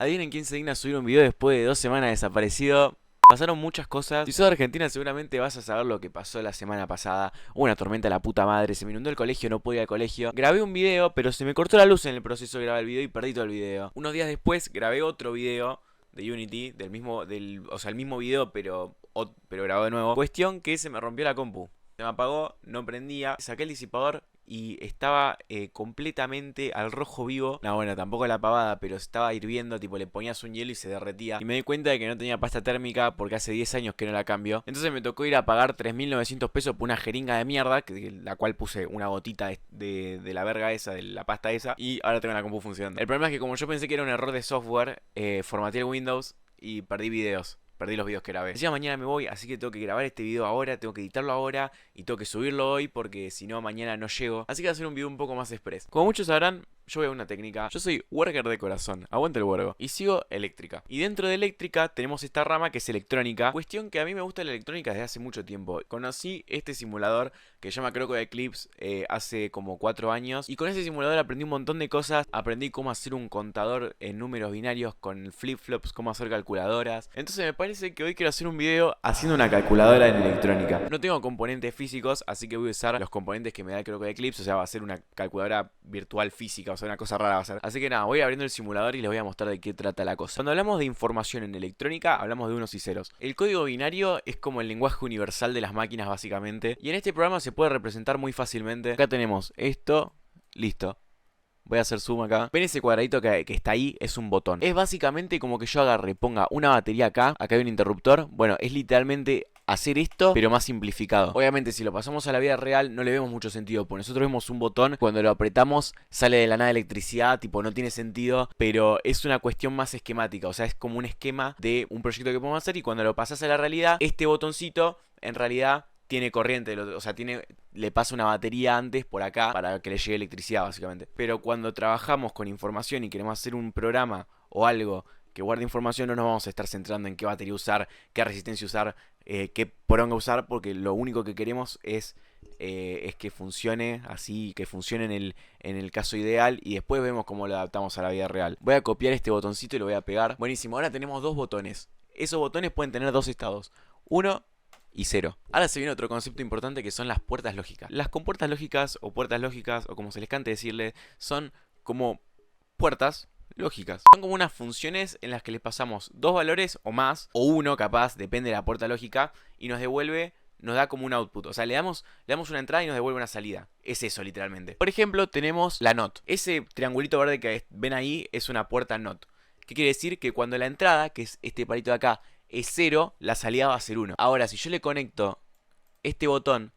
Adivinen quién se digna a subir un video después de 2 semanas desaparecido. Pasaron muchas cosas. Si sos de Argentina seguramente vas a saber lo que pasó la semana pasada. Hubo una tormenta de la puta madre, se me inundó el colegio, no pude ir al colegio. Grabé un video, pero se me cortó la luz en el proceso de grabar el video y perdí todo el video. Unos días después grabé otro video de Unity, o sea, el mismo video, pero grabado de nuevo. Cuestión que se me rompió la compu. Se me apagó, no prendía, saqué el disipador y estaba completamente al rojo vivo. No, bueno, tampoco la pavada, pero estaba hirviendo, tipo le ponías un hielo y se derretía. Y me di cuenta de que no tenía pasta térmica porque hace 10 años que no la cambio. Entonces me tocó ir a pagar 3.900 pesos por una jeringa de mierda, la cual puse una gotita de la verga esa, de la pasta esa, y ahora tengo la compu funcionando. El problema es que como yo pensé que era un error de software, formateé el Windows y perdí videos. Perdí los videos que grabé. Encima mañana me voy, así que tengo que grabar este video ahora, tengo que editarlo ahora y tengo que subirlo hoy porque si no mañana no llego. Así que voy a hacer un video un poco más express. Como muchos sabrán, yo voy a una técnica. Yo soy worker de corazón, aguante el huergo. Y sigo eléctrica. Y dentro de eléctrica tenemos esta rama que es electrónica. Cuestión que a mí me gusta la electrónica desde hace mucho tiempo. Conocí este simulador que se llama Crocodile Eclipse hace como 4 años. Y con ese simulador aprendí un montón de cosas. Aprendí cómo hacer un contador en números binarios con flip-flops, cómo hacer calculadoras. Entonces me parece que hoy quiero hacer un video haciendo una calculadora en electrónica. No tengo componentes físicos, así que voy a usar los componentes que me da Crocodile Eclipse. O sea, va a ser una calculadora virtual física. O sea, una cosa rara va a ser. Así que nada, voy abriendo el simulador y les voy a mostrar de qué trata la cosa. Cuando hablamos de información en electrónica, hablamos de unos y ceros. El código binario es como el lenguaje universal de las máquinas, básicamente. Y en este programa se puede representar muy fácilmente. Acá tenemos esto, listo. Voy a hacer zoom acá. ¿Ven ese cuadradito que está ahí? Es un botón. Es básicamente como que yo agarre, ponga una batería acá. Acá hay un interruptor. Bueno, es literalmente hacer esto, pero más simplificado. Obviamente, si lo pasamos a la vida real, no le vemos mucho sentido. Porque nosotros vemos un botón, cuando lo apretamos, sale de la nada electricidad. Tipo, no tiene sentido. Pero es una cuestión más esquemática. O sea, es como un esquema de un proyecto que podemos hacer. Y cuando lo pasas a la realidad, este botoncito, en realidad, tiene corriente, o sea, le pasa una batería antes por acá para que le llegue electricidad, básicamente. Pero cuando trabajamos con información y queremos hacer un programa o algo que guarde información, no nos vamos a estar centrando en qué batería usar, qué resistencia usar, qué poronga usar, porque lo único que queremos es que funcione así, que funcione en el caso ideal, y después vemos cómo lo adaptamos a la vida real. Voy a copiar este botoncito y lo voy a pegar. Buenísimo, ahora tenemos dos botones. Esos botones pueden tener dos estados. Uno y 0. Ahora se viene otro concepto importante que son las puertas lógicas. Las compuertas lógicas o como se les cante decirle, son como puertas lógicas. Son como unas funciones en las que les pasamos dos valores o más, o uno capaz, depende de la puerta lógica, y nos da como un output. O sea, le damos una entrada y nos devuelve una salida. Es eso, literalmente. Por ejemplo, tenemos la NOT. Ese triangulito verde que ven ahí es una puerta NOT. ¿Qué quiere decir? Que cuando la entrada, que es este palito de acá, es 0, la salida va a ser 1. Ahora, si yo le conecto este botón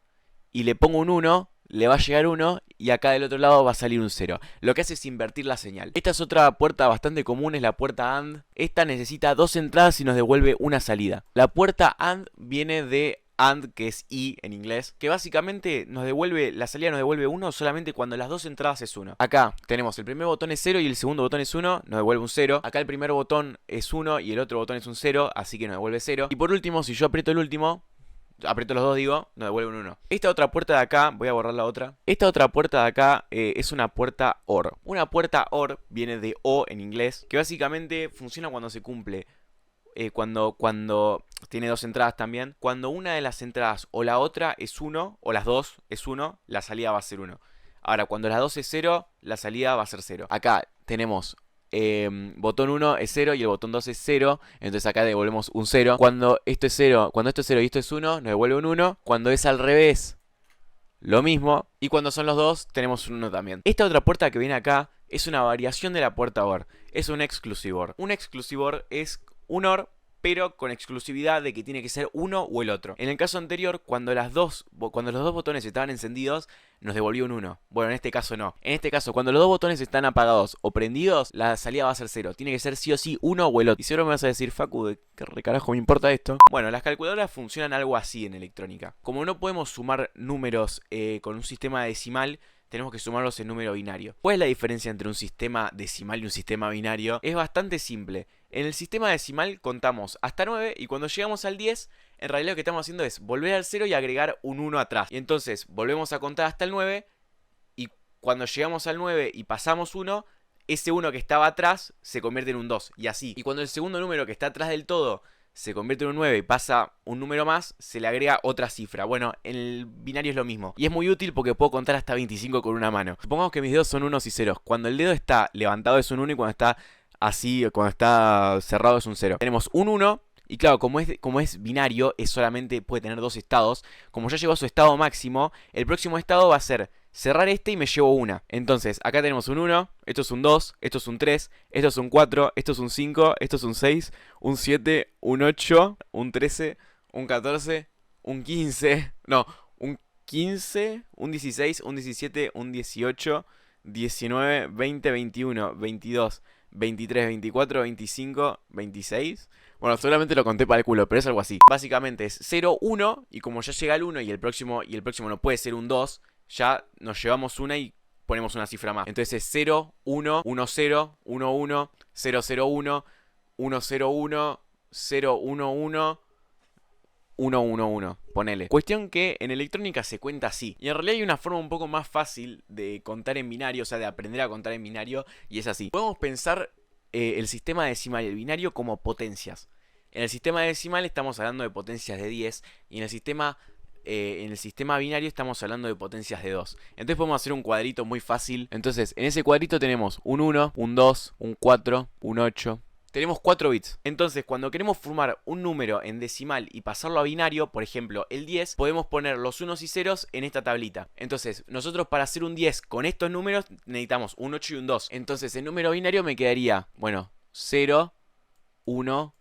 y le pongo un 1, le va a llegar 1 y acá del otro lado va a salir un 0. Lo que hace es invertir la señal. Esta es otra puerta bastante común, es la puerta AND. Esta necesita dos entradas y nos devuelve una salida. La puerta AND viene de AND, que es y en inglés, que básicamente la salida nos devuelve 1 solamente cuando las dos entradas es 1. Acá tenemos el primer botón es 0 y el segundo botón es 1, nos devuelve un 0. Acá el primer botón es 1 y el otro botón es un 0, así que nos devuelve 0. Y por último, si yo aprieto el último, aprieto los dos, nos devuelve un 1. Esta otra puerta de acá, voy a borrar la otra. Esta otra puerta de acá es una puerta OR. Una puerta OR viene de O en inglés, que básicamente funciona cuando se cumple. Cuando tiene dos entradas también. Cuando una de las entradas o la otra es 1, o las dos es 1, la salida va a ser 1. Ahora, cuando las dos es 0, la salida va a ser 0. Acá tenemos botón 1 es 0 y el botón 2 es 0. Entonces acá devolvemos un 0. Cuando esto es 0 y esto es 1, nos devuelve un 1. Cuando es al revés, lo mismo. Y cuando son los dos, tenemos un 1 también. Esta otra puerta que viene acá es una variación de la puerta OR. Es un exclusive OR. Un exclusive OR es un OR, pero con exclusividad de que tiene que ser uno o el otro. En el caso anterior, cuando los dos botones estaban encendidos, nos devolvió un 1. Bueno, en este caso no. En este caso, cuando los dos botones están apagados o prendidos, la salida va a ser 0. Tiene que ser sí o sí uno o el otro. Y seguro me vas a decir, Facu, ¿de qué recarajo me importa esto? Bueno, las calculadoras funcionan algo así en electrónica. Como no podemos sumar números con un sistema decimal, tenemos que sumarlos en número binario. ¿Cuál es la diferencia entre un sistema decimal y un sistema binario? Es bastante simple. En el sistema decimal contamos hasta 9 y cuando llegamos al 10, en realidad lo que estamos haciendo es volver al 0 y agregar un 1 atrás. Y entonces volvemos a contar hasta el 9 y cuando llegamos al 9 y pasamos 1, ese 1 que estaba atrás se convierte en un 2 y así. Y cuando el segundo número que está atrás del todo se convierte en un 9 y pasa un número más, se le agrega otra cifra. Bueno, en el binario es lo mismo. Y es muy útil porque puedo contar hasta 25 con una mano. Supongamos que mis dedos son unos y ceros. Cuando el dedo está levantado es un 1 y cuando está así, cuando está cerrado es un 0. Tenemos un 1 y claro, como es binario, es solamente puede tener dos estados. Como ya llegó a su estado máximo, el próximo estado va a ser cerrar este y me llevo una. Entonces, acá tenemos un 1, esto es un 2, esto es un 3, esto es un 4, esto es un 5, esto es un 6, un 7, un 8, un 13, un 14, un 15, no, un 15, un 16, un 17, un 18, 19, 20, 21, 22, 23, 24, 25, 26. Bueno, seguramente lo conté para el culo, pero es algo así. Básicamente es 0, 1, y como ya llega el 1 y el próximo no puede ser un 2, ya nos llevamos una y ponemos una cifra más. Entonces es 0, 1, 1, 0, 1, 1, 0, 0, 1, 1, 0, 1, 0, 1, 1, 1, 1, 1. Ponele. Cuestión que en electrónica se cuenta así. Y en realidad hay una forma un poco más fácil de contar en binario, o sea, de aprender a contar en binario, y es así. Podemos pensar el sistema decimal y el binario como potencias. En el sistema decimal estamos hablando de potencias de 10 y en el sistema binario estamos hablando de potencias de 2. Entonces podemos hacer un cuadrito muy fácil. Entonces en ese cuadrito tenemos un 1, un 2, un 4, un 8. Tenemos 4 bits. Entonces cuando queremos formar un número en decimal y pasarlo a binario, por ejemplo el 10, podemos poner los unos y ceros en esta tablita. Entonces nosotros para hacer un 10 con estos números necesitamos un 8 y un 2. Entonces el número binario me quedaría, bueno, 0, 1,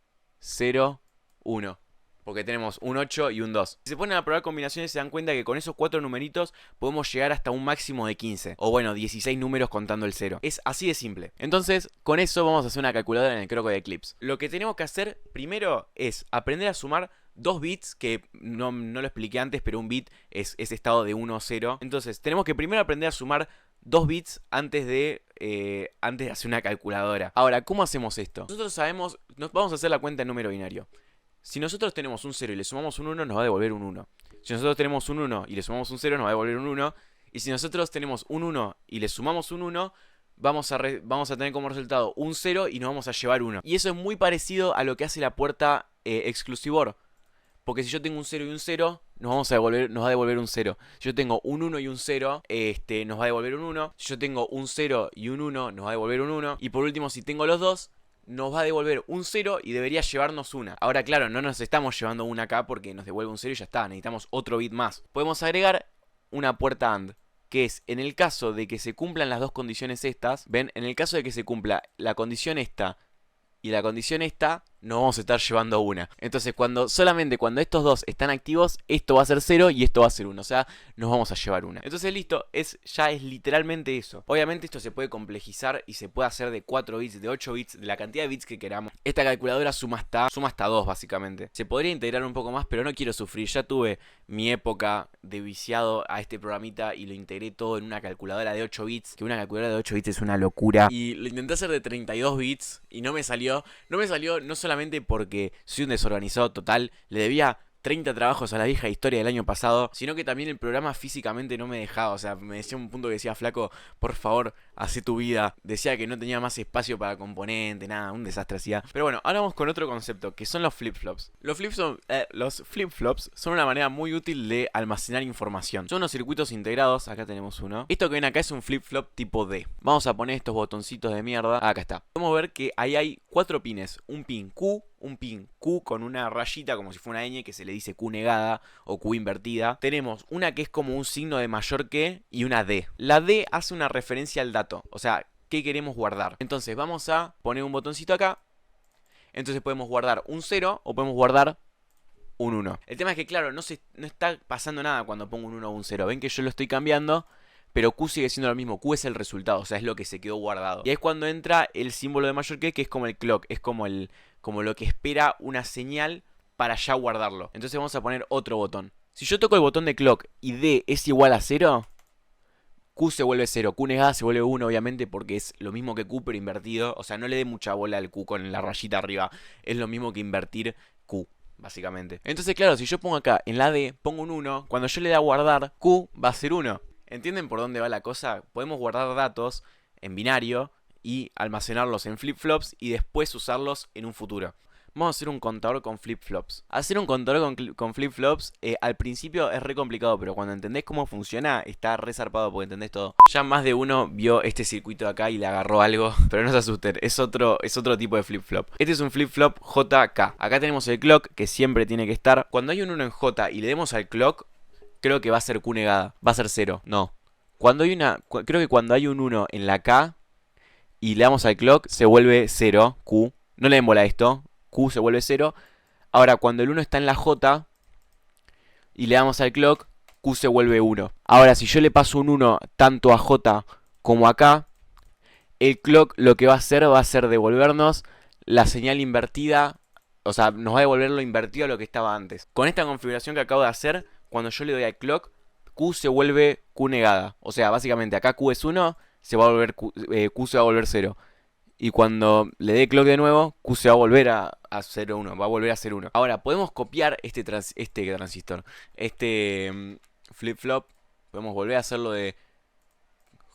0, 1. Porque tenemos un 8 y un 2. Si se ponen a probar combinaciones se dan cuenta que con esos 4 numeritos podemos llegar hasta un máximo de 15. O bueno, 16 números contando el 0. Es así de simple. Entonces, con eso vamos a hacer una calculadora en el croco de Eclipse. Lo que tenemos que hacer primero es aprender a sumar 2 bits, que no lo expliqué antes, pero un bit es ese estado de 1 o 0. Entonces, tenemos que primero aprender a sumar 2 bits antes de hacer una calculadora. Ahora, ¿cómo hacemos esto? Nosotros sabemos, vamos a hacer la cuenta en número binario. Si nosotros tenemos un 0 y le sumamos un 1, nos va a devolver un 1. Si nosotros tenemos un 1 y le sumamos un 0, nos va a devolver un 1. Y si nosotros tenemos un 1 y le sumamos un 1, vamos a tener como resultado un 0 y nos vamos a llevar 1. Y eso es muy parecido a lo que hace la puerta exclusivor. Porque si yo tengo un 0 y un 0, nos va a devolver un 0. Si yo tengo un 1 y un 0, nos va a devolver un 1. Si yo tengo un 0 y un 1, nos va a devolver un 1. Y por último, si tengo los dos, nos va a devolver un 0 y debería llevarnos una. Ahora, claro, no nos estamos llevando una acá porque nos devuelve un 0 y ya está. Necesitamos otro bit más. Podemos agregar una puerta AND, que es en el caso de que se cumplan las dos condiciones estas. Ven, en el caso de que se cumpla la condición esta y la condición esta, nos vamos a estar llevando una. Entonces solamente cuando estos dos están activos, esto va a ser 0 y esto va a ser 1. O sea, nos vamos a llevar una. Entonces listo, ya es literalmente eso. Obviamente esto se puede complejizar y se puede hacer de 4 bits, de 8 bits, de la cantidad de bits que queramos. Esta calculadora suma hasta 2 básicamente. Se podría integrar un poco más, pero no quiero sufrir. Ya tuve mi época de viciado a este programita y lo integré todo en una calculadora de 8 bits. Que una calculadora de 8 bits es una locura. Y lo intenté hacer de 32 bits y no me salió. No solamente porque soy un desorganizado total, le debía 30 trabajos a la vieja historia del año pasado, sino que también el programa físicamente no me dejaba. O sea, me decía un punto que decía, flaco, por favor, hacé tu vida. Decía que no tenía más espacio para componente, nada, un desastre hacía. Pero bueno, ahora vamos con otro concepto, que son los flip-flops. Los flip-flops son una manera muy útil de almacenar información. Son unos circuitos integrados, acá tenemos uno. Esto que ven acá es un flip-flop tipo D. Vamos a poner estos botoncitos de mierda. Acá está. Podemos ver que ahí hay 4 pines. Un pin Q, un pin Q con una rayita como si fuera una ñ que se le dice Q negada o Q invertida. Tenemos una que es como un signo de mayor que y una D. La D hace una referencia al dato, o sea, ¿qué queremos guardar? Entonces vamos a poner un botoncito acá. Entonces podemos guardar un 0 o podemos guardar un 1. El tema es que claro, no está pasando nada cuando pongo un 1 o un 0. Ven que yo lo estoy cambiando, pero Q sigue siendo lo mismo. Q es el resultado, o sea, es lo que se quedó guardado. Y ahí es cuando entra el símbolo de mayor que es como el clock, es como lo que espera una señal para ya guardarlo. Entonces vamos a poner otro botón. Si yo toco el botón de clock y D es igual a 0, Q se vuelve 0. Q negada se vuelve 1, obviamente, porque es lo mismo que Q, pero invertido. O sea, no le dé mucha bola al Q con la rayita arriba. Es lo mismo que invertir Q, básicamente. Entonces, claro, si yo pongo acá en la D, pongo un 1, cuando yo le dé a guardar, Q va a ser 1. ¿Entienden por dónde va la cosa? Podemos guardar datos en binario y almacenarlos en flip-flops y después usarlos en un futuro. Vamos a hacer un contador con flip-flops. Hacer un contador con flip-flops al principio es re complicado, pero cuando entendés cómo funciona, está re zarpado porque entendés todo. Ya más de uno vio este circuito de acá y le agarró algo, pero no se asusten, es otro tipo de flip-flop. Este es un flip-flop JK. Acá tenemos el clock, que siempre tiene que estar. Cuando hay un 1 en J y le demos al clock, creo que va a ser Q negada. Va a ser 0, no. Creo que cuando hay un 1 en la K y le damos al clock, se vuelve 0, Q. No le den bola a esto. Q se vuelve 0. Ahora, cuando el 1 está en la J y le damos al clock, Q se vuelve 1. Ahora, si yo le paso un 1 tanto a J como a K, el clock lo que va a hacer devolvernos la señal invertida. O sea, nos va a devolver lo invertido a lo que estaba antes. Con esta configuración que acabo de hacer, cuando yo le doy al clock, Q se vuelve Q negada. O sea, básicamente acá Q es 1, se va a volver Q se va a volver 0. Y cuando le dé clock de nuevo, Q se va a volver a 0,1. Va a volver a ser 1. Ahora, podemos copiar este transistor. Flip-flop. Podemos volver a hacerlo de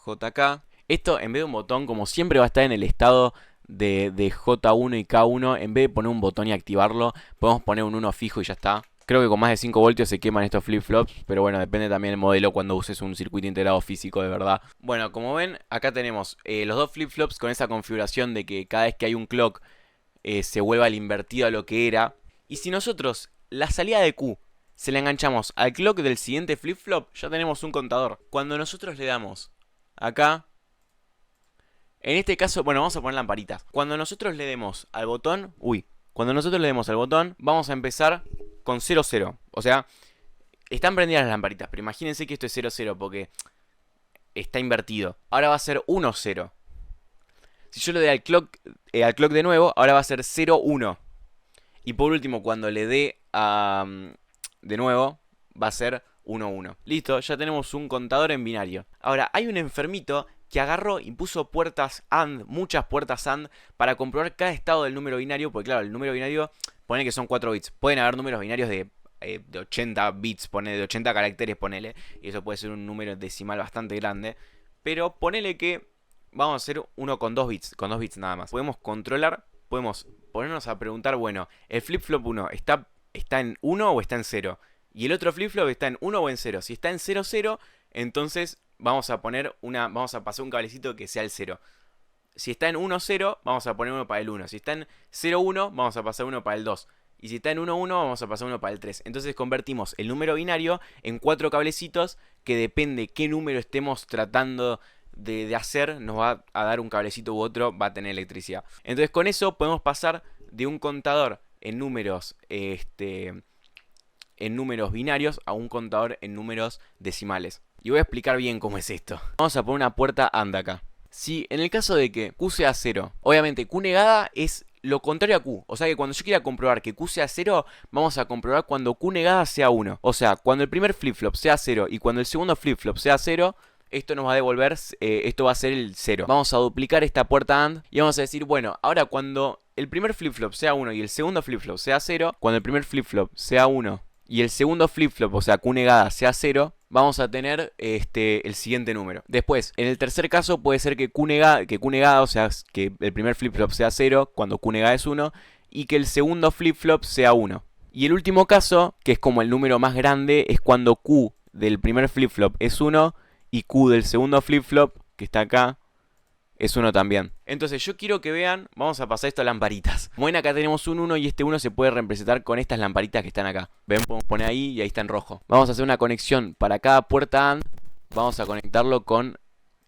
JK. Esto, en vez de un botón, como siempre va a estar en el estado de J1 y K1. En vez de poner un botón y activarlo, podemos poner un 1 fijo y ya está. Creo que con más de 5 voltios se queman estos flip-flops, pero bueno, depende también del modelo cuando uses un circuito integrado físico de verdad. Bueno, como ven, acá tenemos los dos flip-flops con esa configuración de que cada vez que hay un clock se vuelva al invertido a lo que era. Y si nosotros la salida de Q se la enganchamos al clock del siguiente flip-flop, ya tenemos un contador. Cuando nosotros le damos acá, en este caso, bueno, vamos a poner lamparitas. Cuando nosotros le demos al botón, vamos a empezar con 0, 0. O sea, están prendidas las lamparitas, pero imagínense que esto es 0, 0 porque está invertido. Ahora va a ser 1, 0. Si yo le doy al clock de nuevo, ahora va a ser 0, 1. Y por último, cuando le dé de nuevo, va a ser 1, 1. Listo, ya tenemos un contador en binario. Ahora, hay un enfermito que agarró y puso puertas AND, muchas puertas AND, para comprobar cada estado del número binario. Porque claro, el número binario pone que son 4 bits. Pueden haber números binarios de 80 bits, de 80 caracteres, ponele. Y eso puede ser un número decimal bastante grande. Pero ponele que vamos a hacer uno con 2 bits, nada más. Podemos controlar, podemos ponernos a preguntar, bueno, el flip-flop 1 ¿está en 1 o está en 0? Y el otro flip-flop está en 1 o en 0. Si está en 0, 0, entonces vamos a pasar un cablecito que sea el 0. Si está en 1, 0, vamos a poner uno para el 1. Si está en 0, 1, vamos a pasar uno para el 2. Y si está en 1, 1, vamos a pasar uno para el 3. Entonces convertimos el número binario en 4 cablecitos que depende qué número estemos tratando de hacer, nos va a dar un cablecito u otro, va a tener electricidad. Entonces con eso podemos pasar de un contador en números binarios a un contador en números decimales. Y voy a explicar bien cómo es esto. Vamos a poner una puerta AND acá. Si en el caso de que Q sea 0, obviamente Q negada es lo contrario a Q. O sea que cuando yo quiera comprobar que Q sea 0, vamos a comprobar cuando Q negada sea 1. O sea, cuando el primer flip-flop sea 0 y cuando el segundo flip-flop sea 0, esto nos va a devolver, esto va a ser el 0. Vamos a duplicar esta puerta AND y vamos a decir, bueno, ahora cuando el primer flip-flop sea 1 y el segundo flip-flop sea 0, cuando el primer flip-flop sea 1 y el segundo flip-flop, o sea Q negada, sea 0, vamos a tener el siguiente número. Después, en el tercer caso puede ser que Q negada, o sea, que el primer flip-flop sea 0 cuando Q negada es 1 y que el segundo flip-flop sea 1. Y el último caso, que es como el número más grande, es cuando Q del primer flip-flop es 1 y Q del segundo flip-flop, que está acá, es 1 también. Entonces yo quiero que vean, vamos a pasar esto a lamparitas. Como ven, acá tenemos un 1 y este 1 se puede representar con estas lamparitas que están acá. Ven, podemos poner ahí y ahí está en rojo. Vamos a hacer una conexión para cada puerta AND. Vamos a conectarlo con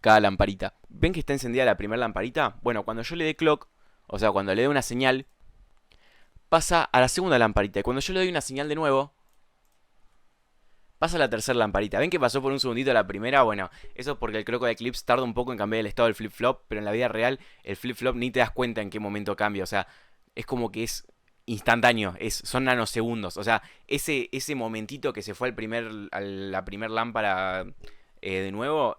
cada lamparita. ¿Ven que está encendida la primera lamparita? Bueno, cuando yo le dé clock, o sea, cuando le dé una señal, pasa a la segunda lamparita. Y cuando yo le doy una señal de nuevo, pasa a la tercera lamparita. ¿Ven que pasó por un segundito la primera? Bueno, eso es porque el croco de Eclipse tarda un poco en cambiar el estado del flip-flop, pero en la vida real el flip-flop ni te das cuenta en qué momento cambia. O sea, es como que es instantáneo, son nanosegundos. O sea, ese momentito que se fue a la primer lámpara de nuevo,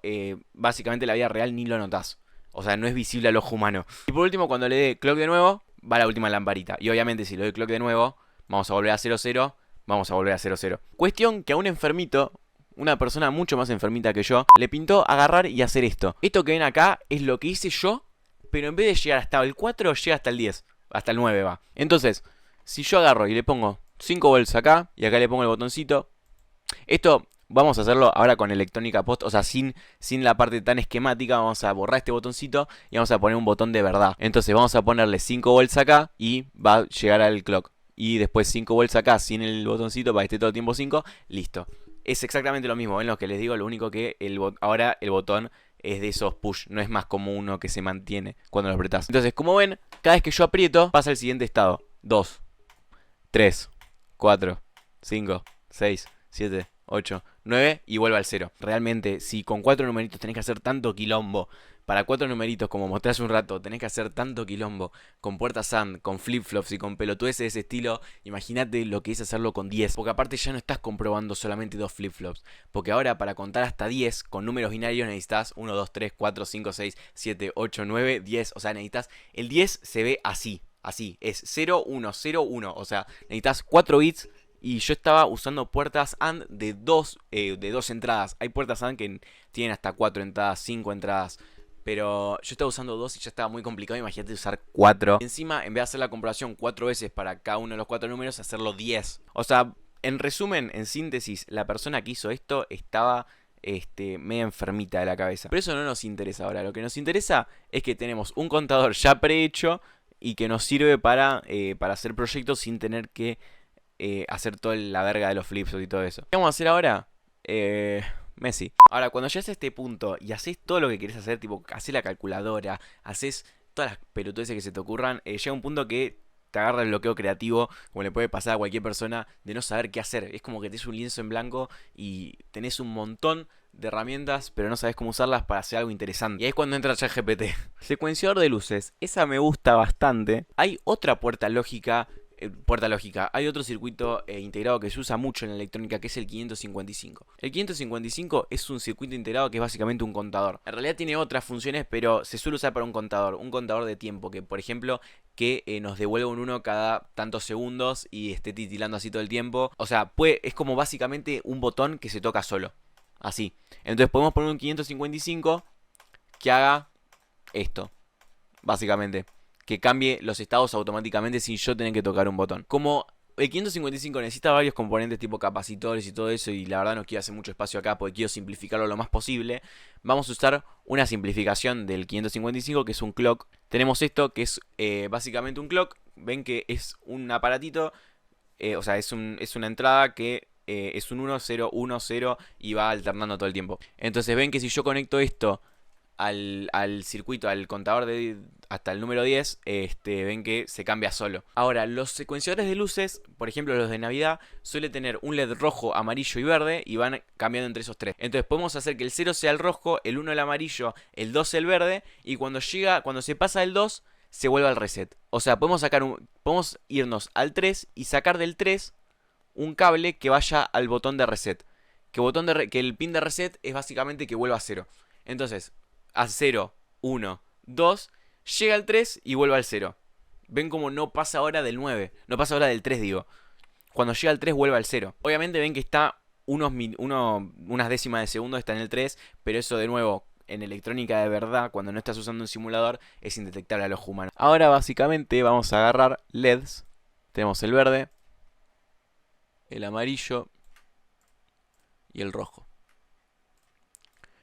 básicamente en la vida real ni lo notás. O sea, no es visible al ojo humano. Y por último, cuando le dé clock de nuevo, va a la última lamparita. Y obviamente si le doy clock de nuevo, vamos a volver a 0, 0. Vamos a volver a 0, 0. Cuestión que a un enfermito, una persona mucho más enfermita que yo, le pintó agarrar y hacer esto. Esto que ven acá es lo que hice yo, pero en vez de llegar hasta el 4, llega hasta el 10. Hasta el 9 va. Entonces, si yo agarro y le pongo 5 volts acá, y acá le pongo el botoncito. Esto vamos a hacerlo ahora con electrónica post, o sea, sin la parte tan esquemática. Vamos a borrar este botoncito y vamos a poner un botón de verdad. Entonces vamos a ponerle 5 volts acá y va a llegar al clock. Y después 5 volts acá sin el botoncito para que esté todo el tiempo 5. Listo. Es exactamente lo mismo, ven lo que les digo, lo único que ahora el botón es de esos push, no es más como uno que se mantiene cuando lo apretás. Entonces, como ven, cada vez que yo aprieto, pasa al siguiente estado. 2, 3, 4, 5, 6, 7, 8, 9 y vuelve al 0. Realmente, si con 4 numeritos tenés que hacer tanto quilombo, para 4 numeritos como mostré hace un rato, tenés que hacer tanto quilombo con puertas AND, con flip-flops y con pelotudeces de ese estilo, imagínate lo que es hacerlo con 10. Porque aparte ya no estás comprobando solamente 2 flip-flops. Porque ahora para contar hasta 10 con números binarios necesitas 1, 2, 3, 4, 5, 6, 7, 8, 9, 10. O sea, necesitas... El 10 se ve así. Así. Es 0, 1, 0, 1. O sea, necesitas 4 bits. Y yo estaba usando puertas AND de dos entradas. Hay puertas AND que tienen hasta 4 entradas, 5 entradas. Pero yo estaba usando 2 y ya estaba muy complicado. Imagínate usar 4. Encima, en vez de hacer la comparación 4 veces para cada uno de los 4 números, hacerlo 10. O sea, en resumen, en síntesis, la persona que hizo esto estaba media enfermita de la cabeza. Pero eso no nos interesa ahora. Lo que nos interesa es que tenemos un contador ya prehecho y que nos sirve para hacer proyectos sin tener que hacer toda la verga de los flips y todo eso. ¿Qué vamos a hacer ahora? Messi. Ahora, cuando llegas a este punto y haces todo lo que querés hacer, tipo, haces la calculadora, haces todas las pelotudeces que se te ocurran, llega un punto que te agarra el bloqueo creativo, como le puede pasar a cualquier persona, de no saber qué hacer. Es como que tenés un lienzo en blanco y tenés un montón de herramientas, pero no sabes cómo usarlas para hacer algo interesante. Y ahí es cuando entra ChatGPT. Secuenciador de luces. Esa me gusta bastante. Hay otra puerta lógica. Hay otro circuito integrado que se usa mucho en la electrónica, que es el 555. El 555 es un circuito integrado que es básicamente un contador. En realidad tiene otras funciones, pero se suele usar para un contador de tiempo, que por ejemplo que nos devuelva un 1 cada tantos segundos y esté titilando así todo el tiempo. O sea, es como básicamente un botón que se toca solo, así. Entonces podemos poner un 555 que haga esto, básicamente, que cambie los estados automáticamente sin yo tener que tocar un botón. Como el 555 necesita varios componentes tipo capacitores y todo eso, y la verdad no quiero hacer mucho espacio acá porque quiero simplificarlo lo más posible, vamos a usar una simplificación del 555 que es un clock. Tenemos esto que es básicamente un clock. Ven que es un aparatito, o sea, es una entrada que es un 1, 0, 1, 0 y va alternando todo el tiempo. Entonces ven que si yo conecto esto al circuito, al contador hasta el número 10, ven que se cambia solo. Ahora, los secuenciadores de luces, por ejemplo los de Navidad, suelen tener un LED rojo, amarillo y verde y van cambiando entre esos tres. Entonces podemos hacer que el 0 sea el rojo, el 1 el amarillo, el 2 el verde, y cuando se pasa el 2, se vuelve al reset. O sea, podemos irnos al 3 y sacar del 3 un cable que vaya al botón de reset. Que el pin de reset es básicamente que vuelva a 0. Entonces, a 0, 1, 2, llega al 3 y vuelve al 0. Ven como no pasa ahora del 9, no pasa ahora del 3 digo. Cuando llega al 3 vuelve al 0. Obviamente ven que está unas décimas de segundo está en el 3, pero eso de nuevo en electrónica de verdad, cuando no estás usando un simulador, es indetectable al ojo humano. Ahora básicamente vamos a agarrar LEDs. Tenemos el verde, el amarillo y el rojo.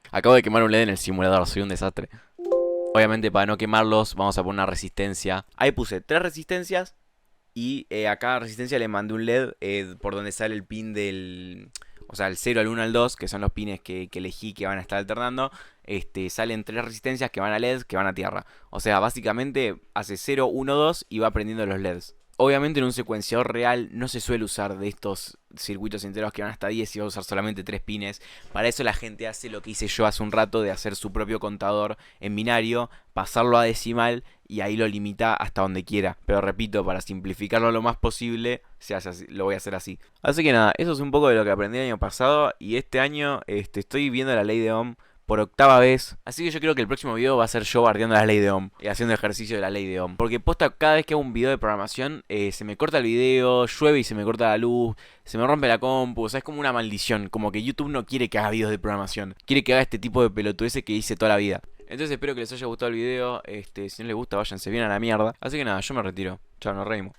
Acabo de quemar un LED en el simulador, soy un desastre. Obviamente para no quemarlos vamos a poner una resistencia. Ahí puse 3 resistencias y a cada resistencia le mandé un LED por donde sale el pin del... O sea, el 0, al 1, al 2, que son los pines que elegí que van a estar alternando. Salen 3 resistencias que van a LED, que van a tierra. O sea, básicamente hace 0, 1, 2 y va prendiendo los LEDs. Obviamente en un secuenciador real no se suele usar de estos circuitos enteros que van hasta 10 y va a usar solamente 3 pines. Para eso la gente hace lo que hice yo hace un rato, de hacer su propio contador en binario, pasarlo a decimal y ahí lo limita hasta donde quiera. Pero repito, para simplificarlo lo más posible, lo voy a hacer así. Así que nada, eso es un poco de lo que aprendí el año pasado, y este año estoy viendo la ley de Ohm por 8ª vez. Así que yo creo que el próximo video va a ser yo bardeando la ley de Ohm y haciendo ejercicio de la ley de Ohm. Porque posta, cada vez que hago un video de programación, se me corta el video, llueve y se me corta la luz, se me rompe la compu. O sea, es como una maldición. Como que YouTube no quiere que haga videos de programación, quiere que haga este tipo de pelotudeces que hice toda la vida. Entonces espero que les haya gustado el video. Si no les gusta, váyanse bien a la mierda. Así que nada, yo me retiro. Chao, nos reímos.